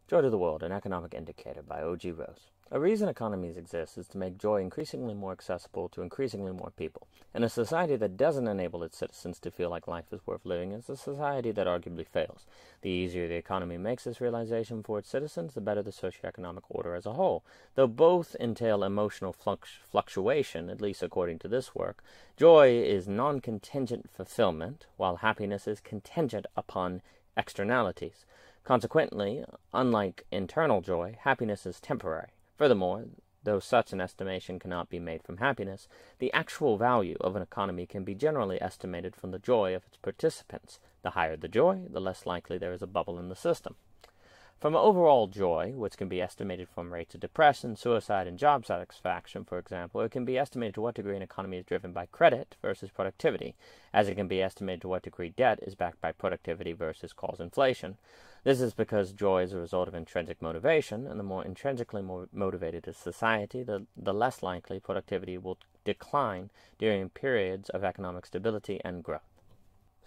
Joy to the World, an Economic Indicator by O.G. Rose. A reason economies exist is to make joy increasingly more accessible to increasingly more people. And a society that doesn't enable its citizens to feel like life is worth living is a society that arguably fails. The easier the economy makes this realization for its citizens, the better the socioeconomic order as a whole. Though both entail emotional fluctuation, at least according to this work, joy is non-contingent fulfillment, while happiness is contingent upon externalities. Consequently, unlike internal joy, happiness is temporary. Furthermore, though such an estimation cannot be made from happiness, the actual value of an economy can be generally estimated from the joy of its participants. The higher the joy, the less likely there is a bubble in the system. From overall joy, which can be estimated from rates of depression, suicide, and job satisfaction, for example, it can be estimated to what degree an economy is driven by credit versus productivity, as it can be estimated to what degree debt is backed by productivity versus cause inflation. This is because joy is a result of intrinsic motivation, and the more intrinsically motivated a society, the less likely productivity will decline during periods of economic stability and growth.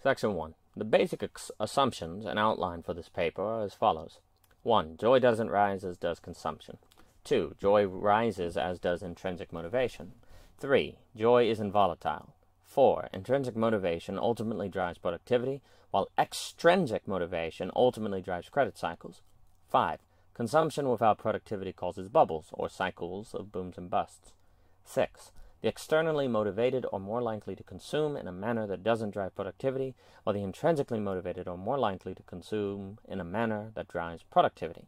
Section 1. The basic assumptions and outline for this paper are as follows. 1. Joy doesn't rise as does consumption. 2. Joy rises as does intrinsic motivation. 3. Joy isn't volatile. 4. Intrinsic motivation ultimately drives productivity, while extrinsic motivation ultimately drives credit cycles. 5. Consumption without productivity causes bubbles, or cycles of booms and busts. 6. The externally motivated are more likely to consume in a manner that doesn't drive productivity, while the intrinsically motivated are more likely to consume in a manner that drives productivity.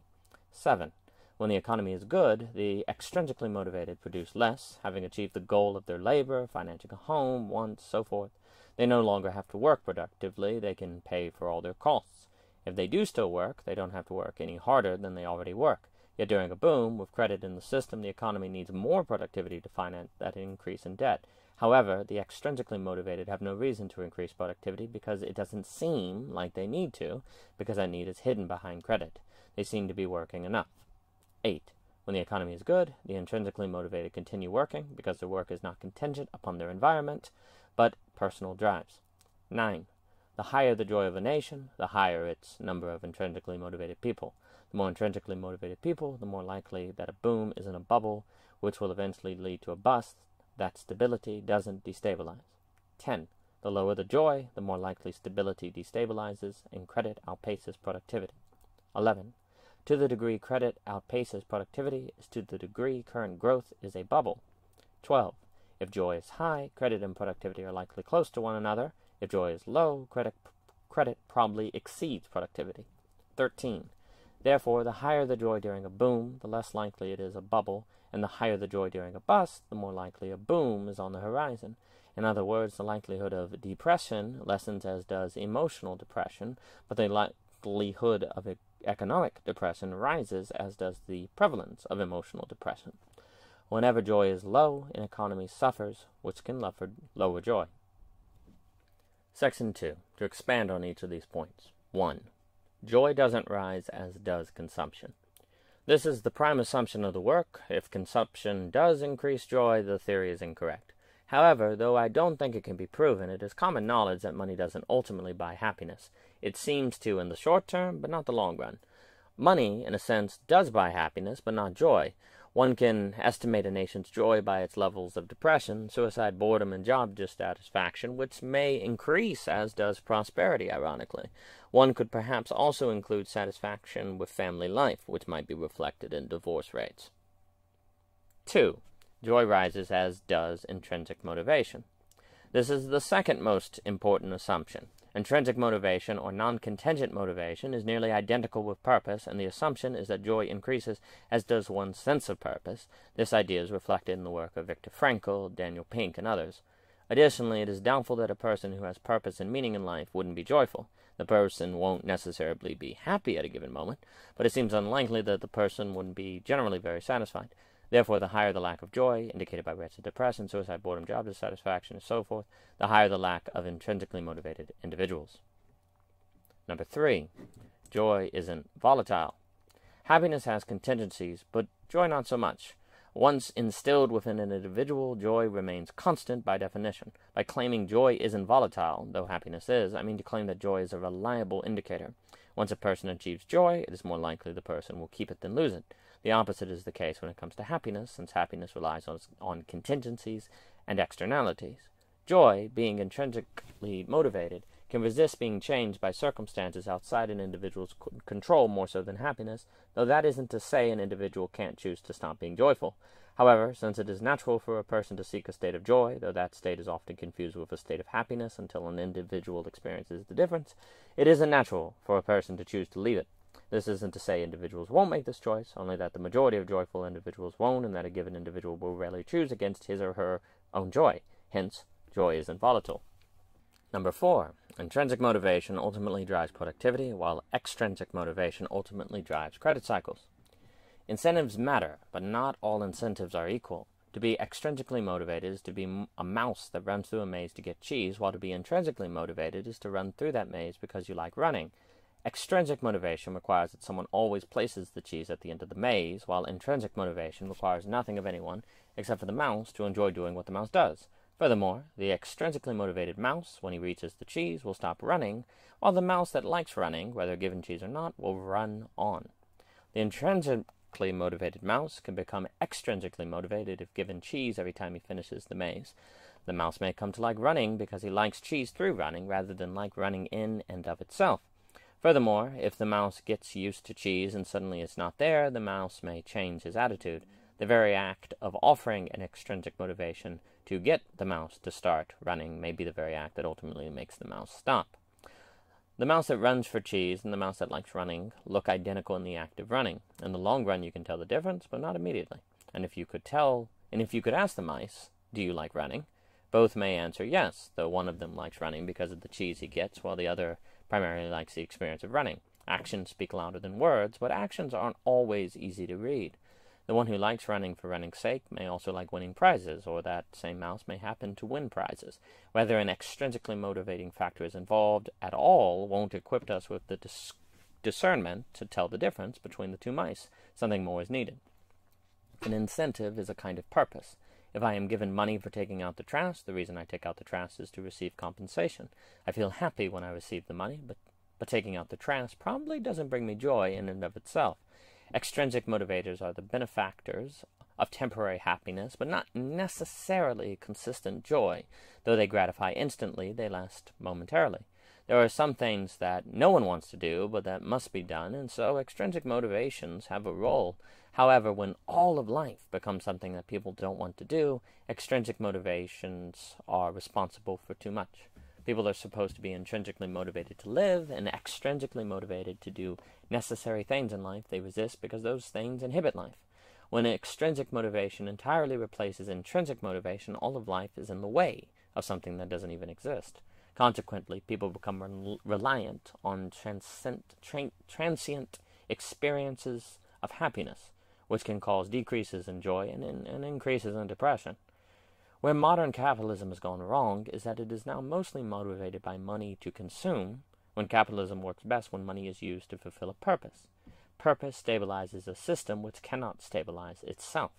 7. When the economy is good, the extrinsically motivated produce less, having achieved the goal of their labor, financing a home, wants, so forth. They no longer have to work productively, they can pay for all their costs. If they do still work, they don't have to work any harder than they already work. Yet during a boom, with credit in the system, the economy needs more productivity to finance that increase in debt. However, the extrinsically motivated have no reason to increase productivity because it doesn't seem like they need to, because that need is hidden behind credit. They seem to be working enough. 8. When the economy is good, the intrinsically motivated continue working because their work is not contingent upon their environment, but personal drives. 9. The higher the joy of a nation, the higher its number of intrinsically motivated people. The more intrinsically motivated people, the more likely that a boom is in a bubble, which will eventually lead to a bust. That stability doesn't destabilize. 10. The lower the joy, the more likely stability destabilizes, and credit outpaces productivity. 11. To the degree credit outpaces productivity is to the degree current growth is a bubble. 12. If joy is high, credit and productivity are likely close to one another. If joy is low, credit probably exceeds productivity. 13. Therefore, the higher the joy during a boom, the less likely it is a bubble, and the higher the joy during a bust, the more likely a boom is on the horizon. In other words, the likelihood of depression lessens as does emotional depression, but the likelihood of economic depression rises as does the prevalence of emotional depression. Whenever joy is low, an economy suffers, which can lower joy. Section 2. To expand on each of these points. 1. Joy doesn't rise as does consumption. This is the prime assumption of the work. If consumption does increase joy, the theory is incorrect. However, though I don't think it can be proven, it is common knowledge that money doesn't ultimately buy happiness. It seems to in the short term, but not the long run. Money, in a sense, does buy happiness, but not joy. One can estimate a nation's joy by its levels of depression, suicide, boredom, and job dissatisfaction, which may increase as does prosperity, ironically. One could perhaps also include satisfaction with family life, which might be reflected in divorce rates. 2. Joy rises as does intrinsic motivation. This is the second most important assumption. Intrinsic motivation, or non-contingent motivation, is nearly identical with purpose, and the assumption is that joy increases as does one's sense of purpose. This idea is reflected in the work of Viktor Frankl, Daniel Pink, and others. Additionally, it is doubtful that a person who has purpose and meaning in life wouldn't be joyful. The person won't necessarily be happy at a given moment, but it seems unlikely that the person wouldn't be generally very satisfied. Therefore, the higher the lack of joy, indicated by rates of depression, suicide, boredom, job dissatisfaction, and so forth, the higher the lack of intrinsically motivated individuals. Number 3. Joy isn't volatile. Happiness has contingencies, but joy not so much. Once instilled within an individual, joy remains constant by definition. By claiming joy isn't volatile, though happiness is, I mean to claim that joy is a reliable indicator. Once a person achieves joy, it is more likely the person will keep it than lose it. The opposite is the case when it comes to happiness, since happiness relies on contingencies and externalities. Joy, being intrinsically motivated, can resist being changed by circumstances outside an individual's control more so than happiness, though that isn't to say an individual can't choose to stop being joyful. However, since it is natural for a person to seek a state of joy, though that state is often confused with a state of happiness until an individual experiences the difference, it isn't natural for a person to choose to leave it. This isn't to say individuals won't make this choice, only that the majority of joyful individuals won't, and that a given individual will rarely choose against his or her own joy. Hence, joy isn't volatile. Number 4. Intrinsic motivation ultimately drives productivity, while extrinsic motivation ultimately drives credit cycles. Incentives matter, but not all incentives are equal. To be extrinsically motivated is to be a mouse that runs through a maze to get cheese, while to be intrinsically motivated is to run through that maze because you like running. Extrinsic motivation requires that someone always places the cheese at the end of the maze, while intrinsic motivation requires nothing of anyone except for the mouse to enjoy doing what the mouse does. Furthermore, the extrinsically motivated mouse, when he reaches the cheese, will stop running, while the mouse that likes running, whether given cheese or not, will run on. The intrinsically motivated mouse can become extrinsically motivated if given cheese every time he finishes the maze. The mouse may come to like running because he likes cheese through running rather than like running in and of itself. Furthermore, if the mouse gets used to cheese and suddenly it's not there, the mouse may change his attitude. The very act of offering an extrinsic motivation to get the mouse to start running may be the very act that ultimately makes the mouse stop. The mouse that runs for cheese and the mouse that likes running look identical in the act of running. In the long run you can tell the difference, but not immediately. And if you could ask the mice, do you like running? Both may answer yes, though one of them likes running because of the cheese he gets, while the other primarily likes the experience of running. Actions speak louder than words, but actions aren't always easy to read. The one who likes running for running's sake may also like winning prizes, or that same mouse may happen to win prizes. Whether an extrinsically motivating factor is involved at all won't equip us with the discernment to tell the difference between the two mice. Something more is needed. An incentive is a kind of purpose. If I am given money for taking out the trash, the reason I take out the trash is to receive compensation. I feel happy when I receive the money, but taking out the trash probably doesn't bring me joy in and of itself. Extrinsic motivators are the benefactors of temporary happiness, but not necessarily consistent joy. Though they gratify instantly, they last momentarily. There are some things that no one wants to do, but that must be done, and so extrinsic motivations have a role. However, when all of life becomes something that people don't want to do, extrinsic motivations are responsible for too much. People are supposed to be intrinsically motivated to live and extrinsically motivated to do necessary things in life they resist because those things inhibit life. When extrinsic motivation entirely replaces intrinsic motivation, all of life is in the way of something that doesn't even exist. Consequently, people become reliant on transient experiences of happiness, which can cause decreases in joy and increases in depression. Where modern capitalism has gone wrong is that it is now mostly motivated by money to consume, when capitalism works best when money is used to fulfill a purpose. Purpose stabilizes a system which cannot stabilize itself.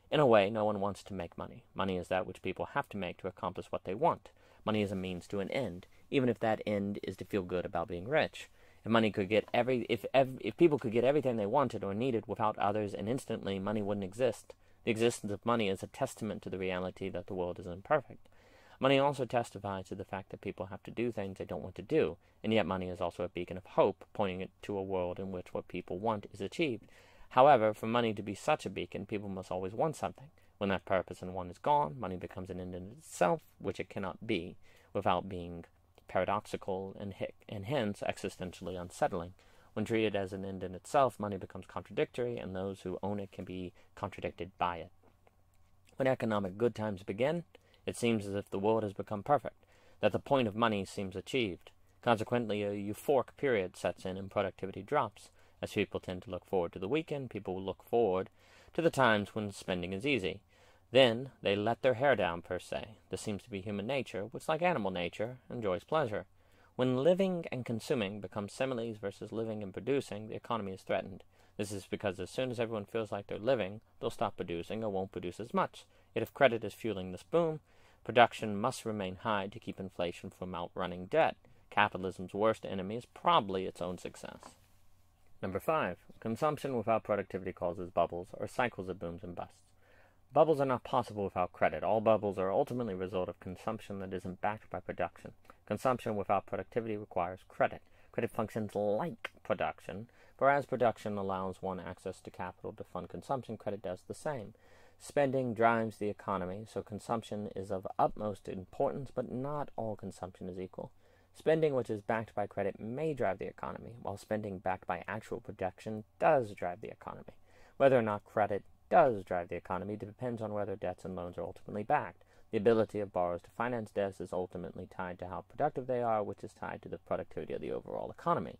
In a way, no one wants to make money. Money is that which people have to make to accomplish what they want. Money is a means to an end, even if that end is to feel good about being rich. If people could get everything they wanted or needed without others and instantly, money wouldn't exist. The existence of money is a testament to the reality that the world is imperfect. Money also testifies to the fact that people have to do things they don't want to do, and yet money is also a beacon of hope, pointing it to a world in which what people want is achieved. However, for money to be such a beacon, people must always want something. When that purpose and want is gone, money becomes an end in itself, which it cannot be, without being paradoxical and hence existentially unsettling. When treated as an end in itself, money becomes contradictory, and those who own it can be contradicted by it. When economic good times begin, it seems as if the world has become perfect, that the point of money seems achieved. Consequently, a euphoric period sets in and productivity drops. As people tend to look forward to the weekend, people will look forward to the times when spending is easy. Then they let their hair down, per se. This seems to be human nature, which, like animal nature, enjoys pleasure. When living and consuming become similes versus living and producing, the economy is threatened. This is because as soon as everyone feels like they're living, they'll stop producing or won't produce as much. Yet if credit is fueling this boom, production must remain high to keep inflation from outrunning debt. Capitalism's worst enemy is probably its own success. Number 5. Consumption without productivity causes bubbles, or cycles of booms and busts. Bubbles are not possible without credit. All bubbles are ultimately a result of consumption that isn't backed by production. Consumption without productivity requires credit. Credit functions like production, whereas production allows one access to capital to fund consumption, credit does the same. Spending drives the economy, so consumption is of utmost importance, but not all consumption is equal. Spending which is backed by credit may drive the economy, while spending backed by actual production does drive the economy. Whether or not credit does drive the economy depends on whether debts and loans are ultimately backed. The ability of borrowers to finance debts is ultimately tied to how productive they are, which is tied to the productivity of the overall economy.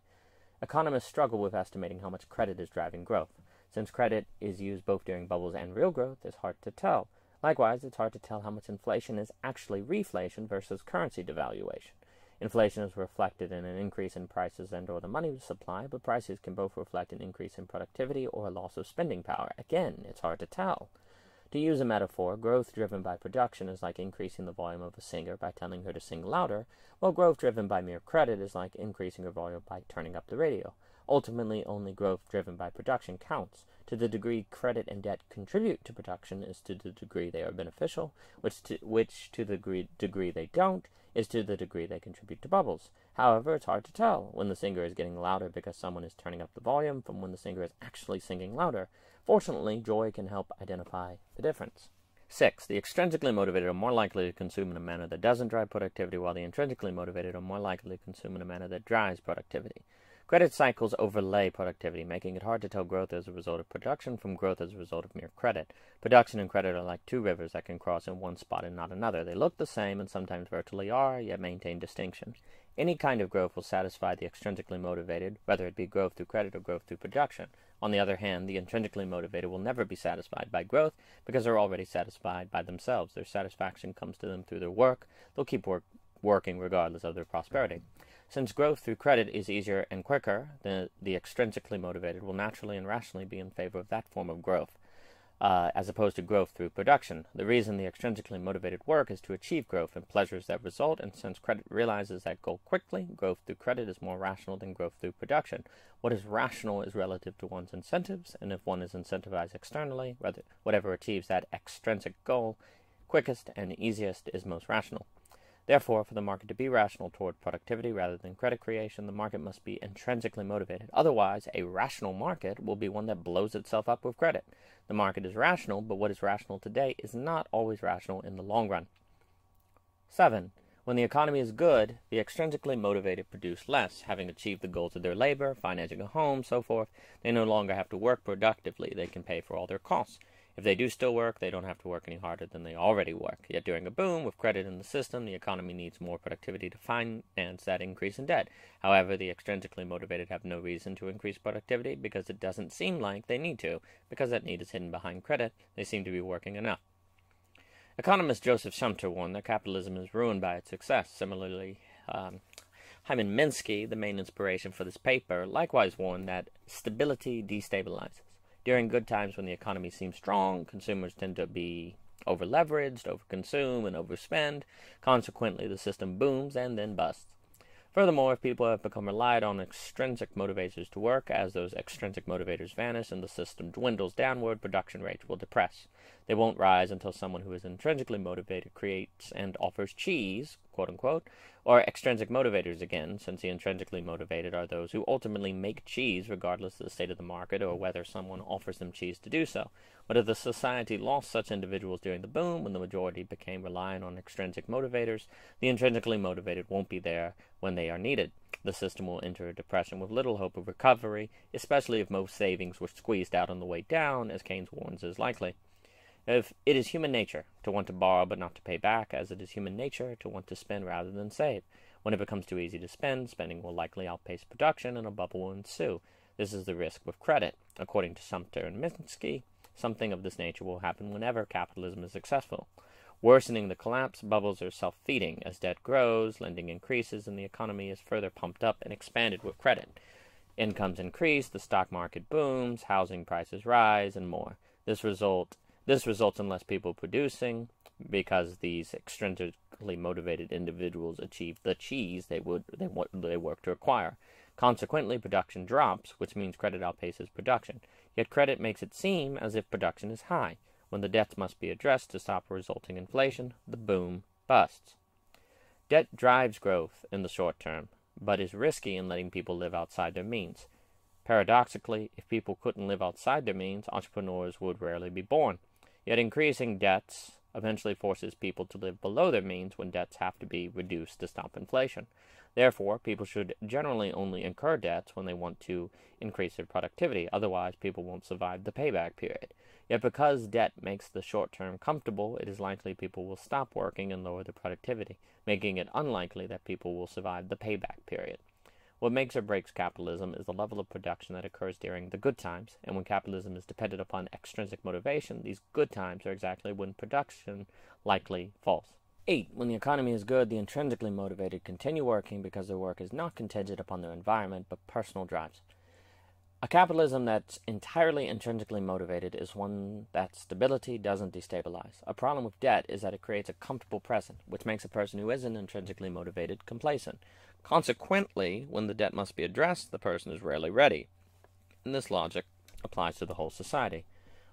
Economists struggle with estimating how much credit is driving growth. Since credit is used both during bubbles and real growth, it's hard to tell. Likewise, it's hard to tell how much inflation is actually reflation versus currency devaluation. Inflation is reflected in an increase in prices and or the money supply, but prices can both reflect an increase in productivity or a loss of spending power. Again, it's hard to tell. To use a metaphor, growth driven by production is like increasing the volume of a singer by telling her to sing louder, while growth driven by mere credit is like increasing her volume by turning up the radio. Ultimately, only growth driven by production counts. To the degree credit and debt contribute to production is to the degree they are beneficial, which to the degree they don't is to the degree they contribute to bubbles. However, it's hard to tell when the singer is getting louder because someone is turning up the volume from when the singer is actually singing louder. Fortunately, joy can help identify the difference. 6. The extrinsically motivated are more likely to consume in a manner that doesn't drive productivity, while the intrinsically motivated are more likely to consume in a manner that drives productivity. Credit cycles overlay productivity, making it hard to tell growth as a result of production from growth as a result of mere credit. Production and credit are like two rivers that can cross in one spot and not another. They look the same and sometimes virtually are, yet maintain distinction. Any kind of growth will satisfy the extrinsically motivated, whether it be growth through credit or growth through production. On the other hand, the intrinsically motivated will never be satisfied by growth because they're already satisfied by themselves. Their satisfaction comes to them through their work. They'll keep working regardless of their prosperity. Since growth through credit is easier and quicker, the extrinsically motivated will naturally and rationally be in favor of that form of growth, as opposed to growth through production. The reason the extrinsically motivated work is to achieve growth and pleasures that result, and since credit realizes that goal quickly, growth through credit is more rational than growth through production. What is rational is relative to one's incentives, and if one is incentivized externally, whatever achieves that extrinsic goal quickest and easiest is most rational. Therefore, for the market to be rational toward productivity rather than credit creation, the market must be intrinsically motivated. Otherwise, a rational market will be one that blows itself up with credit. The market is rational, but what is rational today is not always rational in the long run. 7. When the economy is good, the extrinsically motivated produce less. Having achieved the goals of their labor, financing a home, so forth, they no longer have to work productively. They can pay for all their costs. If they do still work, they don't have to work any harder than they already work. Yet during a boom, with credit in the system, the economy needs more productivity to finance that increase in debt. However, the extrinsically motivated have no reason to increase productivity because it doesn't seem like they need to. Because that need is hidden behind credit, they seem to be working enough. Economist Joseph Schumpeter warned that capitalism is ruined by its success. Similarly, Hyman Minsky, the main inspiration for this paper, likewise warned that stability destabilizes. During good times when the economy seems strong, consumers tend to be over-leveraged, over-consume, and overspend. Consequently, the system booms and then busts. Furthermore, if people have become reliant on extrinsic motivators to work, as those extrinsic motivators vanish and the system dwindles downward, production rates will depress. They won't rise until someone who is intrinsically motivated creates and offers cheese, quote-unquote, or extrinsic motivators again, since the intrinsically motivated are those who ultimately make cheese regardless of the state of the market or whether someone offers them cheese to do so. But if the society lost such individuals during the boom, when the majority became reliant on extrinsic motivators, the intrinsically motivated won't be there when they are needed. The system will enter a depression with little hope of recovery, especially if most savings were squeezed out on the way down, as Keynes warns is likely. If it is human nature to want to borrow but not to pay back, as it is human nature to want to spend rather than save. When it becomes too easy to spend, spending will likely outpace production and a bubble will ensue. This is the risk with credit. According to Schumpeter and Minsky, something of this nature will happen whenever capitalism is successful. Worsening the collapse, bubbles are self-feeding. As debt grows, lending increases, and the economy is further pumped up and expanded with credit. Incomes increase, the stock market booms, housing prices rise, and more. This results in less people producing because these extrinsic intrinsically motivated individuals achieve the cheese they work to acquire. Consequently, production drops, which means credit outpaces production. Yet credit makes it seem as if production is high. When the debts must be addressed to stop resulting inflation, the boom busts. Debt drives growth in the short term, but is risky in letting people live outside their means. Paradoxically, if people couldn't live outside their means, entrepreneurs would rarely be born. Yet increasing debts eventually forces people to live below their means when debts have to be reduced to stop inflation. Therefore, people should generally only incur debts when they want to increase their productivity. Otherwise, people won't survive the payback period. Yet because debt makes the short term comfortable, it is likely people will stop working and lower their productivity, making it unlikely that people will survive the payback period. What makes or breaks capitalism is the level of production that occurs during the good times, and when capitalism is dependent upon extrinsic motivation, these good times are exactly when production likely falls. 8. When the economy is good, the intrinsically motivated continue working because their work is not contingent upon their environment, but personal drives. A capitalism that's entirely intrinsically motivated is one that stability doesn't destabilize. A problem with debt is that it creates a comfortable present, which makes a person who isn't intrinsically motivated complacent. Consequently, when the debt must be addressed, the person is rarely ready. And this logic applies to the whole society.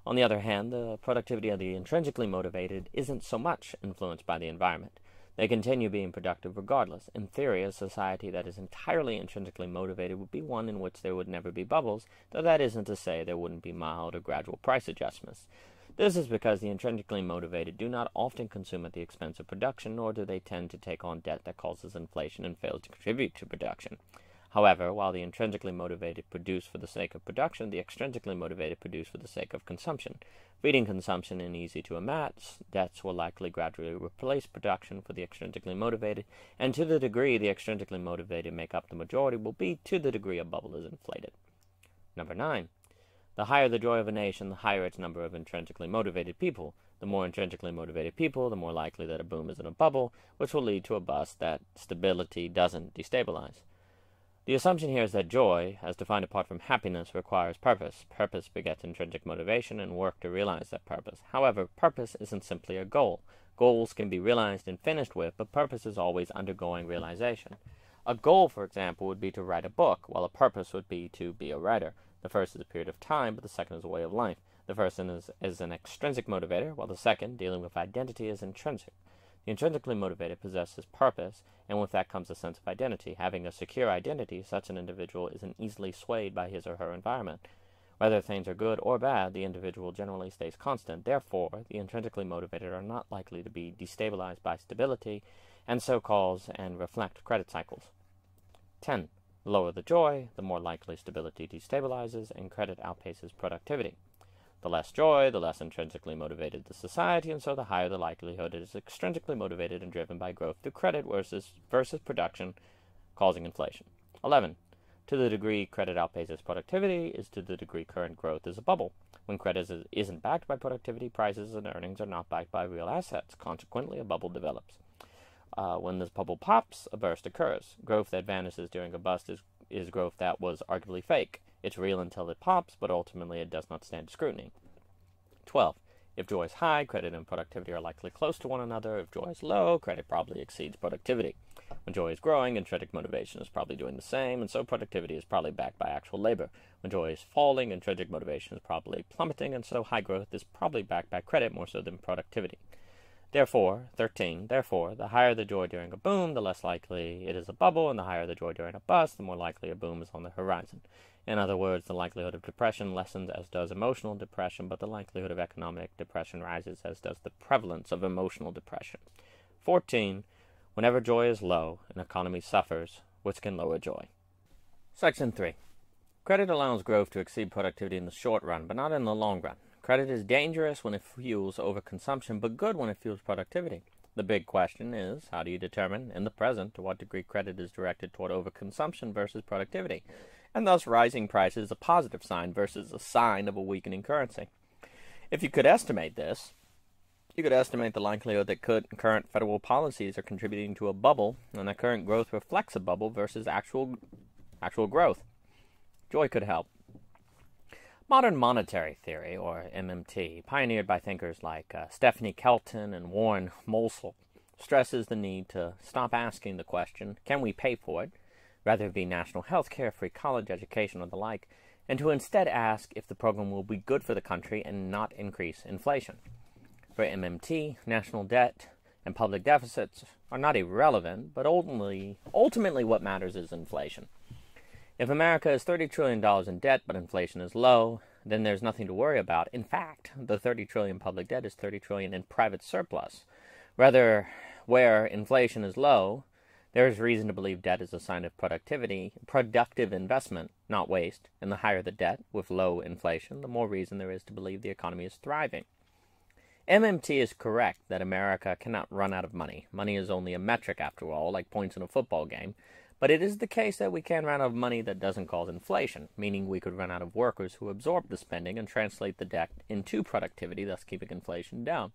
On the other hand, the productivity of the intrinsically motivated isn't so much influenced by the environment. They continue being productive regardless. In theory, a society that is entirely intrinsically motivated would be one in which there would never be bubbles, though that isn't to say there wouldn't be mild or gradual price adjustments. This is because the intrinsically motivated do not often consume at the expense of production, nor do they tend to take on debt that causes inflation and fails to contribute to production. However, while the intrinsically motivated produce for the sake of production, the extrinsically motivated produce for the sake of consumption. Feeding consumption and easy to amass, debts will likely gradually replace production for the extrinsically motivated, and to the degree the extrinsically motivated make up the majority will be to the degree a bubble is inflated. Number 9. The higher the joy of a nation, the higher its number of intrinsically motivated people. The more intrinsically motivated people, the more likely that a boom is in a bubble, which will lead to a bust that stability doesn't destabilize. The assumption here is that joy, as defined apart from happiness, requires purpose. Purpose begets intrinsic motivation and work to realize that purpose. However, purpose isn't simply a goal. Goals can be realized and finished with, but purpose is always undergoing realization. A goal, for example, would be to write a book, while a purpose would be to be a writer. The first is a period of time, but the second is a way of life. The first is an extrinsic motivator, while the second, dealing with identity, is intrinsic. The intrinsically motivated possesses purpose, and with that comes a sense of identity. Having a secure identity, such an individual isn't easily swayed by his or her environment. Whether things are good or bad, the individual generally stays constant. Therefore, the intrinsically motivated are not likely to be destabilized by stability, and so cause and reflect credit cycles. 10. The lower the joy, the more likely stability destabilizes, and credit outpaces productivity. The less joy, the less intrinsically motivated the society, and so the higher the likelihood it is extrinsically motivated and driven by growth through credit versus production, causing inflation. 11. To the degree credit outpaces productivity is to the degree current growth is a bubble. When credit isn't backed by productivity, prices and earnings are not backed by real assets. Consequently, a bubble develops. When this bubble pops, a burst occurs. Growth that vanishes during a bust is growth that was arguably fake. It's real until it pops, but ultimately it does not stand scrutiny. 12. If joy is high, credit and productivity are likely close to one another. If joy is low, credit probably exceeds productivity. When joy is growing, intrinsic motivation is probably doing the same, and so productivity is probably backed by actual labor. When joy is falling, intrinsic motivation is probably plummeting, and so high growth is probably backed by credit more so than productivity. Therefore, 13, the higher the joy during a boom, the less likely it is a bubble, and the higher the joy during a bust, the more likely a boom is on the horizon. In other words, the likelihood of depression lessens as does emotional depression, but the likelihood of economic depression rises as does the prevalence of emotional depression. 14, whenever joy is low, an economy suffers, which can lower joy. Section 3. Credit allows growth to exceed productivity in the short run, but not in the long run. Credit is dangerous when it fuels overconsumption, but good when it fuels productivity. The big question is, how do you determine, in the present, to what degree credit is directed toward overconsumption versus productivity? And thus rising prices is a positive sign versus a sign of a weakening currency. If you could estimate this, you could estimate the likelihood that current federal policies are contributing to a bubble, and that current growth reflects a bubble versus actual growth. Joy could help. Modern monetary theory, or MMT, pioneered by thinkers like Stephanie Kelton and Warren Mosel, stresses the need to stop asking the question, can we pay for it, rather it be national health care, free college education, or the like, and to instead ask if the program will be good for the country and not increase inflation. For MMT, national debt and public deficits are not irrelevant, but ultimately what matters is inflation. If America is $30 trillion in debt, but inflation is low, then there's nothing to worry about. In fact, the $30 trillion public debt is $30 trillion in private surplus. Rather, where inflation is low, there is reason to believe debt is a sign of productive investment, not waste. And the higher the debt, with low inflation, the more reason there is to believe the economy is thriving. MMT is correct that America cannot run out of money. Money is only a metric, after all, like points in a football game. But it is the case that we can run out of money that doesn't cause inflation, meaning we could run out of workers who absorb the spending and translate the debt into productivity, thus keeping inflation down.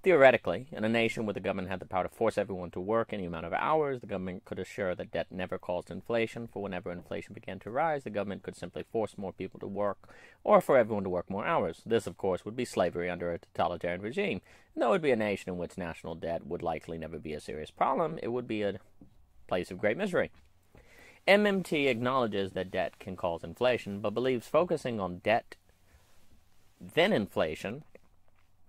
Theoretically, in a nation where the government had the power to force everyone to work any amount of hours, the government could assure that debt never caused inflation, for whenever inflation began to rise, the government could simply force more people to work, or for everyone to work more hours. This, of course, would be slavery under a totalitarian regime. And though it would be a nation in which national debt would likely never be a serious problem, it would be a place of great misery. MMT acknowledges that debt can cause inflation, but believes focusing on debt then inflation,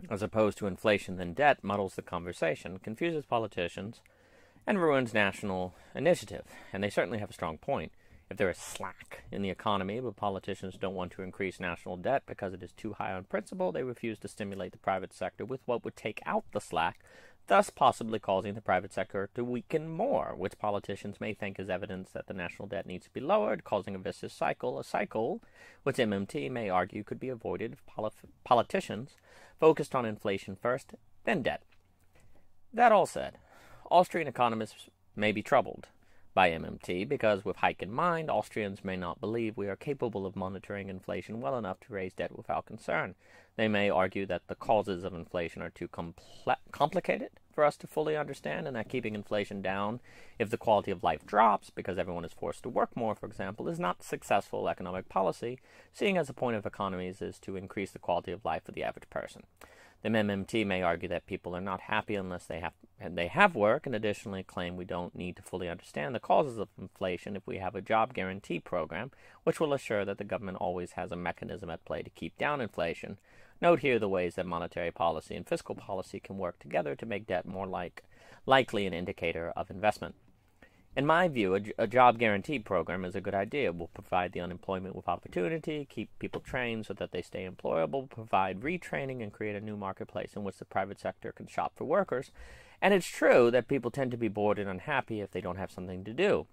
as opposed to inflation then debt, muddles the conversation, confuses politicians, and ruins national initiative. And they certainly have a strong point. If there is slack in the economy, but politicians don't want to increase national debt because it is too high on principle, they refuse to stimulate the private sector with what would take out the slack, thus possibly causing the private sector to weaken more, which politicians may think is evidence that the national debt needs to be lowered, causing a vicious cycle, which MMT may argue could be avoided if politicians focused on inflation first, then debt. That all said, Austrian economists may be troubled by MMT because, with hike in mind, Austrians may not believe we are capable of monitoring inflation well enough to raise debt without concern. They may argue that the causes of inflation are too complicated for us to fully understand, and that keeping inflation down, if the quality of life drops because everyone is forced to work more, for example, is not successful economic policy, seeing as the point of economies is to increase the quality of life for the average person. The MMT may argue that people are not happy unless they have work, and additionally claim we don't need to fully understand the causes of inflation if we have a job guarantee program, which will assure that the government always has a mechanism at play to keep down inflation. Note here the ways that monetary policy and fiscal policy can work together to make debt more likely an indicator of investment. In my view, a job guarantee program is a good idea. It will provide the unemployment with opportunity, keep people trained so that they stay employable, provide retraining, and create a new marketplace in which the private sector can shop for workers. And it's true that people tend to be bored and unhappy if they don't have something to do.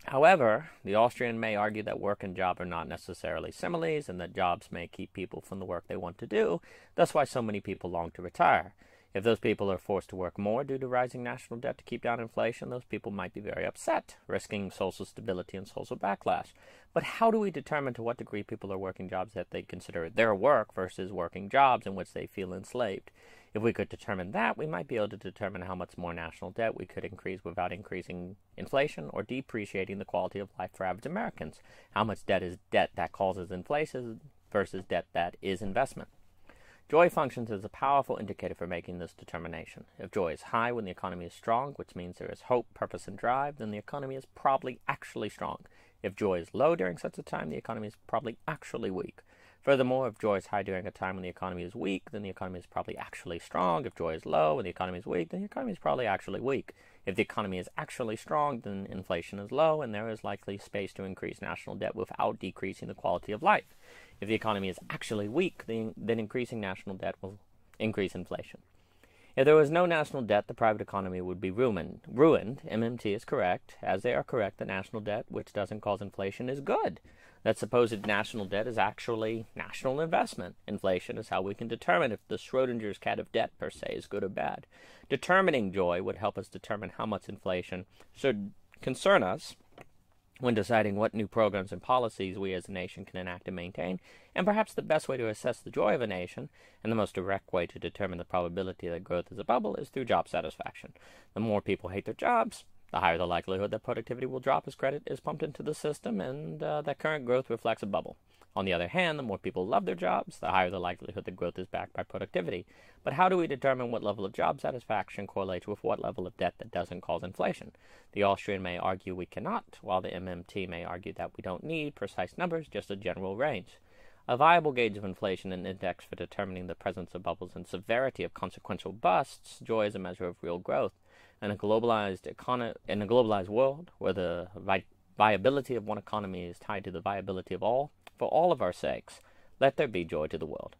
However, the Austrian may argue that work and job are not necessarily similes, and that jobs may keep people from the work they want to do. That's why so many people long to retire. If those people are forced to work more due to rising national debt to keep down inflation, those people might be very upset, risking social stability and social backlash. But how do we determine to what degree people are working jobs that they consider their work versus working jobs in which they feel enslaved? If we could determine that, we might be able to determine how much more national debt we could increase without increasing inflation or depreciating the quality of life for average Americans. How much debt is debt that causes inflation versus debt that is investment? Joy functions as a powerful indicator for making this determination. If joy is high when the economy is strong, which means there is hope, purpose, and drive, then the economy is probably actually strong. If joy is low during such a time, the economy is probably actually weak. Furthermore, if joy is high during a time when the economy is weak, then the economy is probably actually strong. If joy is low and the economy is weak, then the economy is probably actually weak. If the economy is actually strong, then inflation is low, and there is likely space to increase national debt without decreasing the quality of life. If the economy is actually weak, then increasing national debt will increase inflation. If there was no national debt, the private economy would be ruined. MMT is correct, as they are correct that national debt, which doesn't cause inflation, is good. That supposed national debt is actually national investment. Inflation is how we can determine if the Schrodinger's cat of debt per se is good or bad. Determining joy would help us determine how much inflation should concern us when deciding what new programs and policies we as a nation can enact and maintain, and perhaps the best way to assess the joy of a nation, and the most direct way to determine the probability that growth is a bubble, is through job satisfaction. The more people hate their jobs, the higher the likelihood that productivity will drop as credit is pumped into the system, and that current growth reflects a bubble. On the other hand, the more people love their jobs, the higher the likelihood that growth is backed by productivity. But how do we determine what level of job satisfaction correlates with what level of debt that doesn't cause inflation? The Austrian may argue we cannot, while the MMT may argue that we don't need precise numbers, just a general range. A viable gauge of inflation and index for determining the presence of bubbles and severity of consequential busts, joy is a measure of real growth. In a globalized world, where the viability of one economy is tied to the viability of all, for all of our sakes, let there be joy to the world.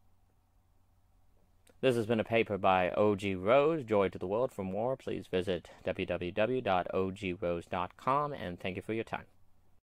This has been a paper by O.G. Rose, Joy to the World. For more, please visit www.ogrose.com, and thank you for your time.